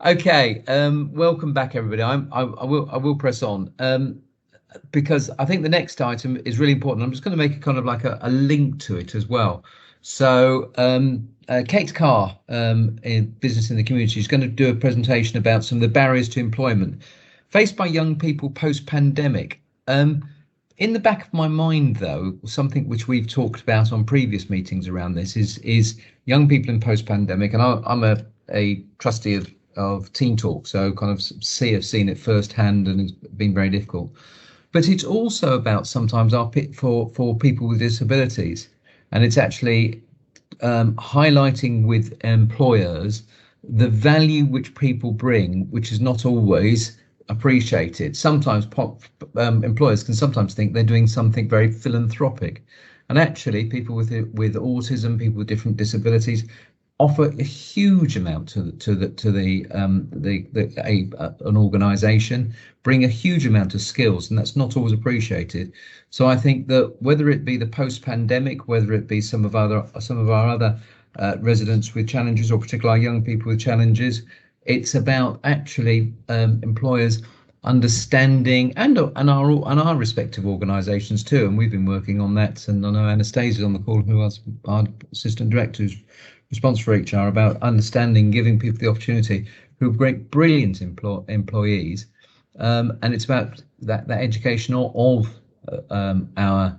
Okay, welcome back, everybody. I will press on because I think the next item is really important. I'm just going to make a kind of like a link to it as well. So, Kate Carr, in Business in the Community, is going to do a presentation about some of the barriers to employment faced by young people post-pandemic. In the back of my mind, though, something which we've talked about on previous meetings around this is young people in post-pandemic, and I'm a trustee of Teen Talk, so kind of have seen it firsthand, and it's been very difficult. But it's also about sometimes our pit for people with disabilities, and it's actually highlighting with employers the value which people bring, which is not always appreciated. Sometimes employers can sometimes think they're doing something very philanthropic, and actually, people with autism, people with different disabilities, offer a huge amount to an organisation, bring a huge amount of skills, and that's not always appreciated. So I think that whether it be the post-pandemic, whether it be some of our other residents with challenges, or particularly our young people with challenges, it's about actually employers understanding and our respective organisations too. And we've been working on that. And I know Anastasia's on the call, who was our assistant director, who's responsible for HR, about understanding, giving people the opportunity who are great, brilliant employees. And it's about that education of our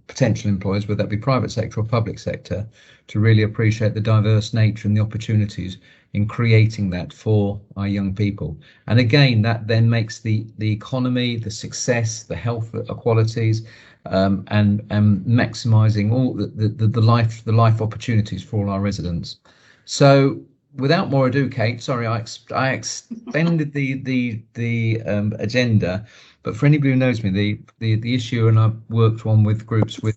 potential employers, whether that be private sector or public sector, to really appreciate the diverse nature and the opportunities in creating that for our young people. And again, that then makes the economy, the success, the health equalities, and maximising all the life opportunities for all our residents. So, without more ado, Kate, sorry, I extended the agenda, but for anybody who knows me, the issue, and I've worked on with groups with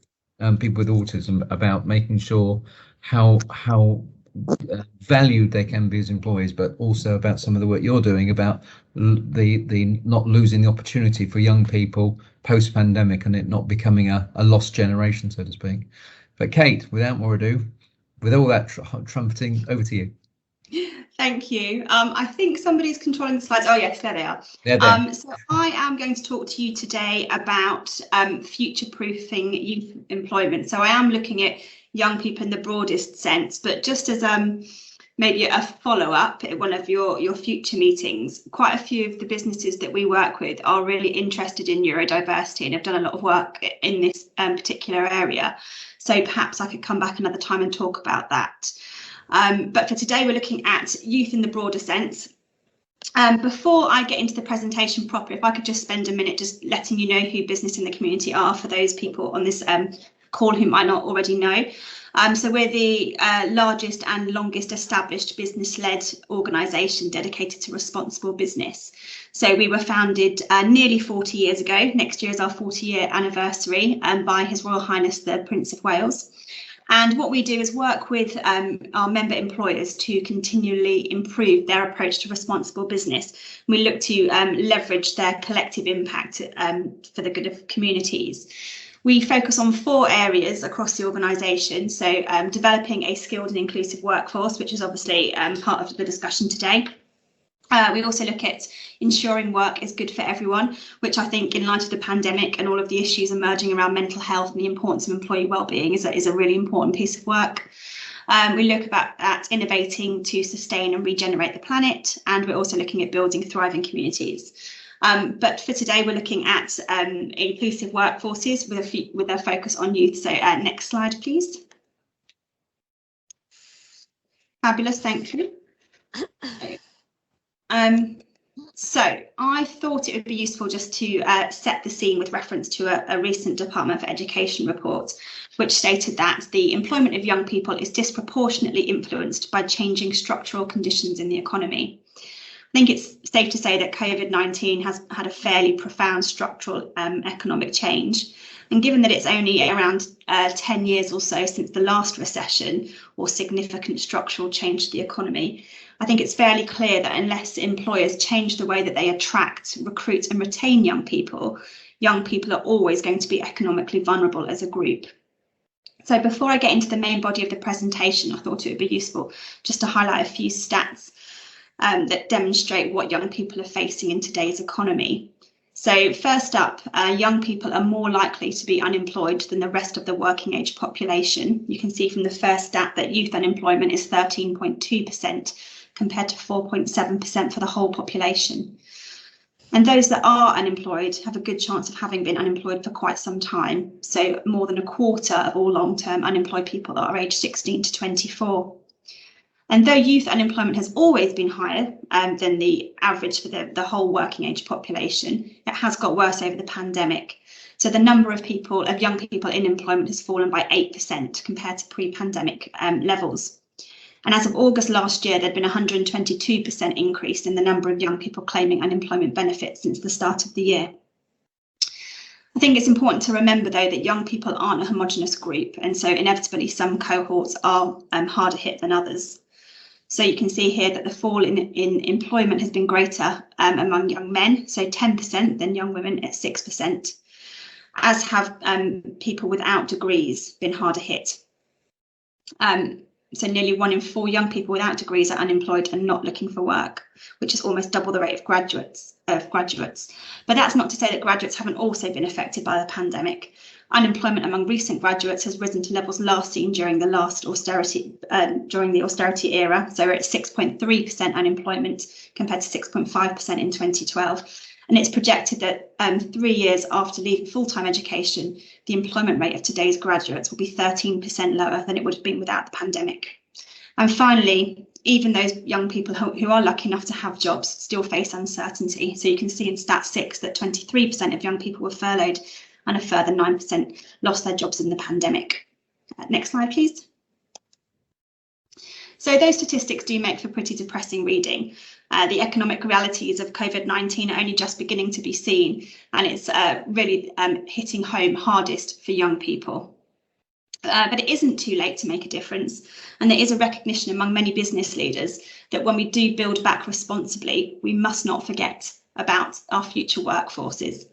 people with autism, about making sure how valued they can be as employees, but also about some of the work you're doing about the not losing the opportunity for young people post pandemic, and it not becoming a lost generation, so to speak. But Kate, without more ado, with all that trumpeting, over to you. Thank you. I think somebody's controlling the slides. Oh yes, there they are. So I am going to talk to you today about future-proofing youth employment. So I am looking at young people in the broadest sense, but just as maybe a follow-up at one of your future meetings, quite a few of the businesses that we work with are really interested in neurodiversity and have done a lot of work in this particular area. So perhaps I could come back another time and talk about that. But for today, we're looking at youth in the broader sense. Before I get into the presentation properly, if I could just spend a minute just letting you know who Business in the Community are for those people on this call who might not already know. So we're the largest and longest established business-led organisation dedicated to responsible business. So we were founded nearly 40 years ago. Next year is our 40-year anniversary, by His Royal Highness the Prince of Wales. And what we do is work with our member employers to continually improve their approach to responsible business. We look to leverage their collective impact for the good of communities. We focus on 4 areas across the organisation. So developing a skilled and inclusive workforce, which is obviously part of the discussion today. We also look at ensuring work is good for everyone, which I think in light of the pandemic and all of the issues emerging around mental health and the importance of employee wellbeing is a really important piece of work. We look at innovating to sustain and regenerate the planet, and we're also looking at building thriving communities. But for today, we're looking at inclusive workforces with a focus on youth. So next slide, please. Fabulous, thank you. So I thought it would be useful just to set the scene with reference to a recent Department for Education report, which stated that the employment of young people is disproportionately influenced by changing structural conditions in the economy. I think it's safe to say that COVID-19 has had a fairly profound structural economic change. And given that it's only around 10 years or so since the last recession or significant structural change to the economy, I think it's fairly clear that unless employers change the way that they attract, recruit and retain young people are always going to be economically vulnerable as a group. So before I get into the main body of the presentation, I thought it would be useful just to highlight a few stats. that demonstrate what young people are facing in today's economy. So first up, young people are more likely to be unemployed than the rest of the working age population. You can see from the first stat that youth unemployment is 13.2% compared to 4.7% for the whole population. And those that are unemployed have a good chance of having been unemployed for quite some time. So more than a quarter of all long-term unemployed people are aged 16 to 24. And though youth unemployment has always been higher than the average for the whole working age population, it has got worse over the pandemic. So the number of young people in employment has fallen by 8% compared to pre-pandemic levels. And as of August last year, there'd been a 122% increase in the number of young people claiming unemployment benefits since the start of the year. I think it's important to remember, though, that young people aren't a homogenous group, and so inevitably some cohorts are harder hit than others. So you can see here that the fall in employment has been greater among young men, so 10%, than young women at 6%, as have people without degrees been harder hit. So nearly 1 in 4 young people without degrees are unemployed and not looking for work, which is almost double the rate of graduates. But that's not to say that graduates haven't also been affected by the pandemic. Unemployment among recent graduates has risen to levels last seen during the austerity era. So we're at 6.3% unemployment compared to 6.5% in 2012. And it's projected that 3 years after leaving full-time education, the employment rate of today's graduates will be 13% lower than it would have been without the pandemic. And finally, even those young people who are lucky enough to have jobs still face uncertainty. So you can see in Stat 6 that 23% of young people were furloughed and a further 9% lost their jobs in the pandemic. Next slide, please. So those statistics do make for pretty depressing reading. The economic realities of COVID-19 are only just beginning to be seen, and it's really hitting home hardest for young people. But it isn't too late to make a difference, and there is a recognition among many business leaders that when we do build back responsibly, we must not forget about our future workforces.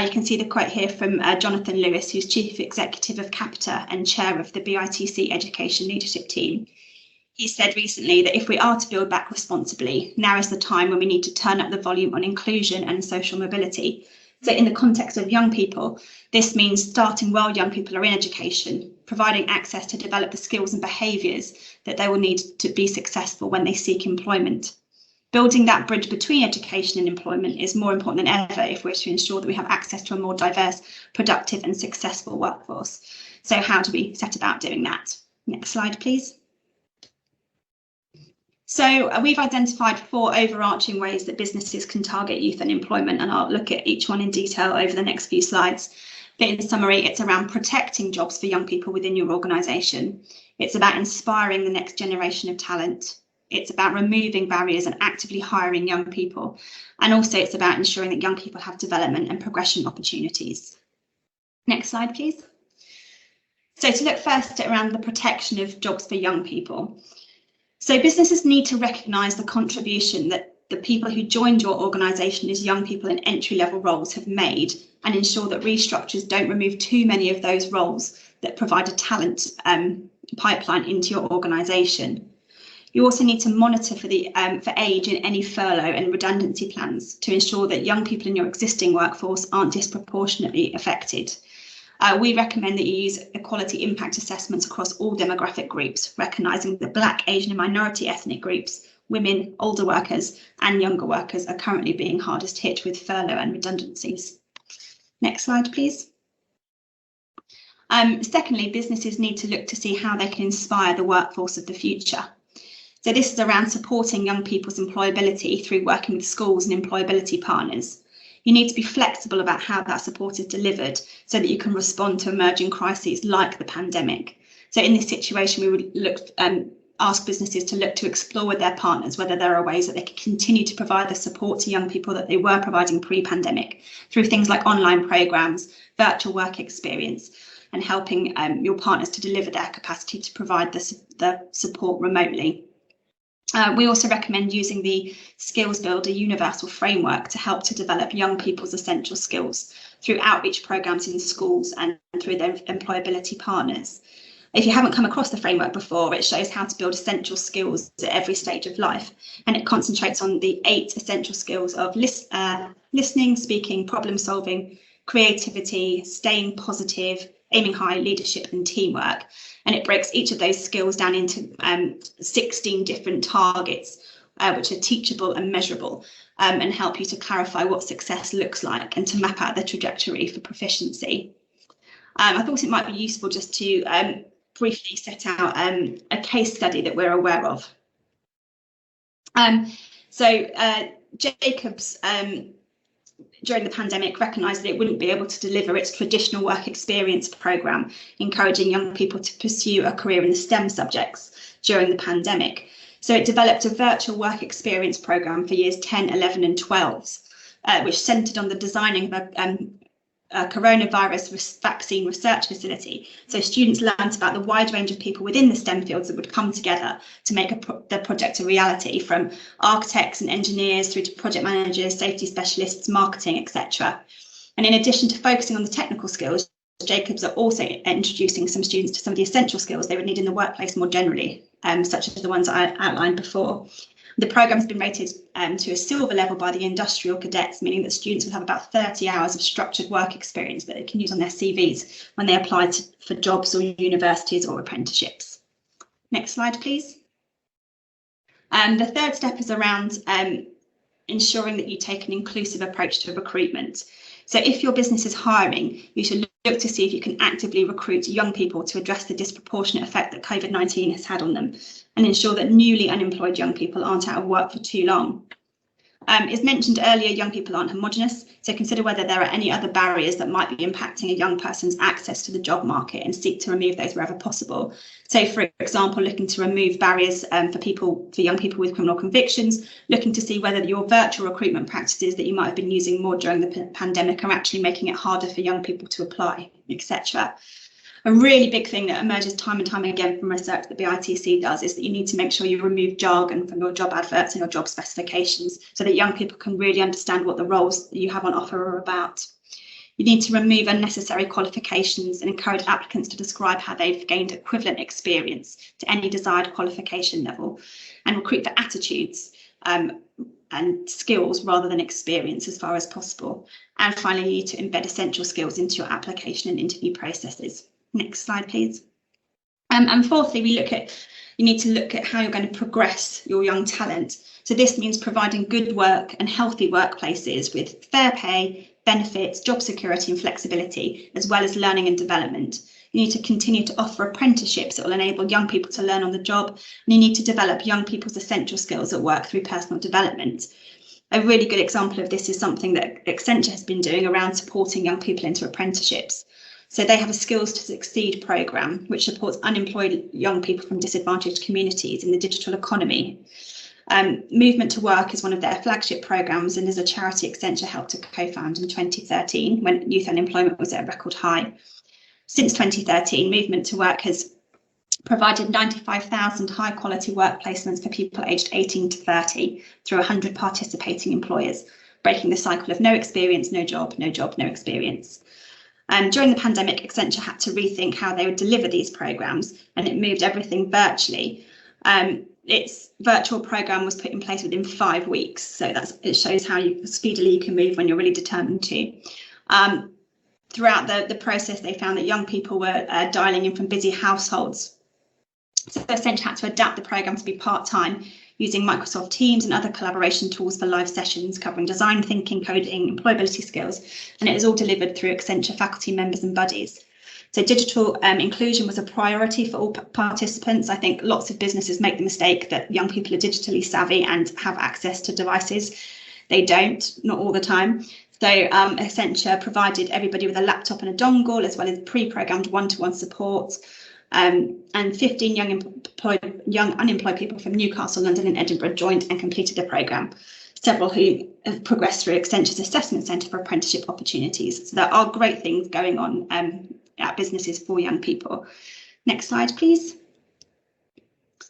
You can see the quote here from Jonathan Lewis, who's Chief Executive of Capita and Chair of the BITC Education Leadership Team. He said recently that if we are to build back responsibly, now is the time when we need to turn up the volume on inclusion and social mobility. So in the context of young people, this means starting while young people are in education, providing access to develop the skills and behaviours that they will need to be successful when they seek employment. Building that bridge between education and employment is more important than ever if we're to ensure that we have access to a more diverse, productive and successful workforce. So how do we set about doing that? Next slide, please. So we've identified 4 overarching ways that businesses can target youth unemployment, and I'll look at each one in detail over the next few slides. But in summary, it's around protecting jobs for young people within your organisation. It's about inspiring the next generation of talent. It's about removing barriers and actively hiring young people. And also it's about ensuring that young people have development and progression opportunities. Next slide, please. So to look first around the protection of jobs for young people. So businesses need to recognise the contribution that the people who joined your organisation as young people in entry-level roles have made, and ensure that restructures don't remove too many of those roles that provide a talent pipeline into your organisation. You also need to monitor for age in any furlough and redundancy plans to ensure that young people in your existing workforce aren't disproportionately affected. We recommend that you use equality impact assessments across all demographic groups, recognising that Black, Asian and minority ethnic groups, women, older workers and younger workers are currently being hardest hit with furlough and redundancies. Next slide, please. Secondly, businesses need to look to see how they can inspire the workforce of the future. So this is around supporting young people's employability through working with schools and employability partners. You need to be flexible about how that support is delivered so that you can respond to emerging crises like the pandemic. So in this situation, we would ask businesses to look to explore with their partners whether there are ways that they can continue to provide the support to young people that they were providing pre-pandemic through things like online programmes, virtual work experience, and helping your partners to deliver their capacity to provide the support remotely. We also recommend using the Skills Builder universal framework to help to develop young people's essential skills through outreach programmes in schools and through their employability partners. If you haven't come across the framework before, it shows how to build essential skills at every stage of life, and it concentrates on the 8 essential skills of listening, speaking, problem solving, creativity, staying positive, aiming high, leadership and teamwork. And it breaks each of those skills down into 16 different targets, which are teachable and measurable, and help you to clarify what success looks like and to map out the trajectory for proficiency. I thought it might be useful just to briefly set out a case study that we're aware of. Jacobs, during the pandemic, recognised that it wouldn't be able to deliver its traditional work experience programme, encouraging young people to pursue a career in the STEM subjects during the pandemic. So it developed a virtual work experience programme for years 10, 11 and 12, which centred on the designing of a coronavirus vaccine research facility. So students learned about the wide range of people within the STEM fields that would come together to make the project a reality, from architects and engineers through to project managers, safety specialists, marketing, etc. And in addition to focusing on the technical skills, Jacobs are also introducing some students to some of the essential skills they would need in the workplace more generally, such as the ones I outlined before. The programme has been rated to a silver level by the industrial cadets, meaning that students will have about 30 hours of structured work experience that they can use on their CVs when they apply for jobs or universities or apprenticeships. Next slide, please. The third step is around ensuring that you take an inclusive approach to recruitment. So if your business is hiring, you should look to see if you can actively recruit young people to address the disproportionate effect that COVID-19 has had on them, and ensure that newly unemployed young people aren't out of work for too long. As mentioned earlier, young people aren't homogenous, so consider whether there are any other barriers that might be impacting a young person's access to the job market and seek to remove those wherever possible. So, for example, looking to remove barriers for young people with criminal convictions, looking to see whether your virtual recruitment practices that you might have been using more during the pandemic are actually making it harder for young people to apply, etc. A really big thing that emerges time and time again from research that the ITC does is that you need to make sure you remove jargon from your job adverts and your job specifications so that young people can really understand what the roles that you have on offer are about. You need to remove unnecessary qualifications and encourage applicants to describe how they've gained equivalent experience to any desired qualification level, and recruit for attitudes and skills rather than experience as far as possible. And finally, you need to embed essential skills into your application and interview processes. Next slide, please. And fourthly, you need to look at how you're going to progress your young talent. So this means providing good work and healthy workplaces with fair pay, benefits, job security and flexibility, as well as learning and development. You need to continue to offer apprenticeships that will enable young people to learn on the job, and you need to develop young people's essential skills at work through personal development. A really good example of this is something that Accenture has been doing around supporting young people into apprenticeships. So they have a Skills to Succeed programme, which supports unemployed young people from disadvantaged communities in the digital economy. Movement to Work is one of their flagship programmes and is a charity Accenture helped to co-found in 2013 when youth unemployment was at a record high. Since 2013, Movement to Work has provided 95,000 high quality work placements for people aged 18 to 30 through 100 participating employers, breaking the cycle of no experience, no job, no job, no experience. During the pandemic, Accenture had to rethink how they would deliver these programmes, and it moved everything virtually. Its virtual programme was put in place within 5 weeks, so it shows how speedily you can move when you're really determined to. Throughout the process, they found that young people were dialing in from busy households. So Accenture had to adapt the programme to be part-time, using Microsoft Teams and other collaboration tools for live sessions covering design thinking, coding, employability skills, and it is all delivered through Accenture faculty members and buddies. So digital inclusion was a priority for all participants. I think lots of businesses make the mistake that young people are digitally savvy and have access to devices. They don't, not all the time. So Accenture provided everybody with a laptop and a dongle, as well as pre-programmed one-to-one support. And 15 young unemployed people from Newcastle, London and Edinburgh joined and completed the programme, several who have progressed through Accenture's Assessment Centre for Apprenticeship Opportunities. So there are great things going on at businesses for young people. Next slide, please.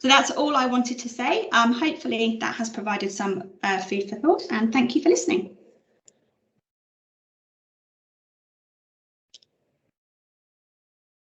So that's all I wanted to say. Hopefully that has provided some food for thought, and thank you for listening.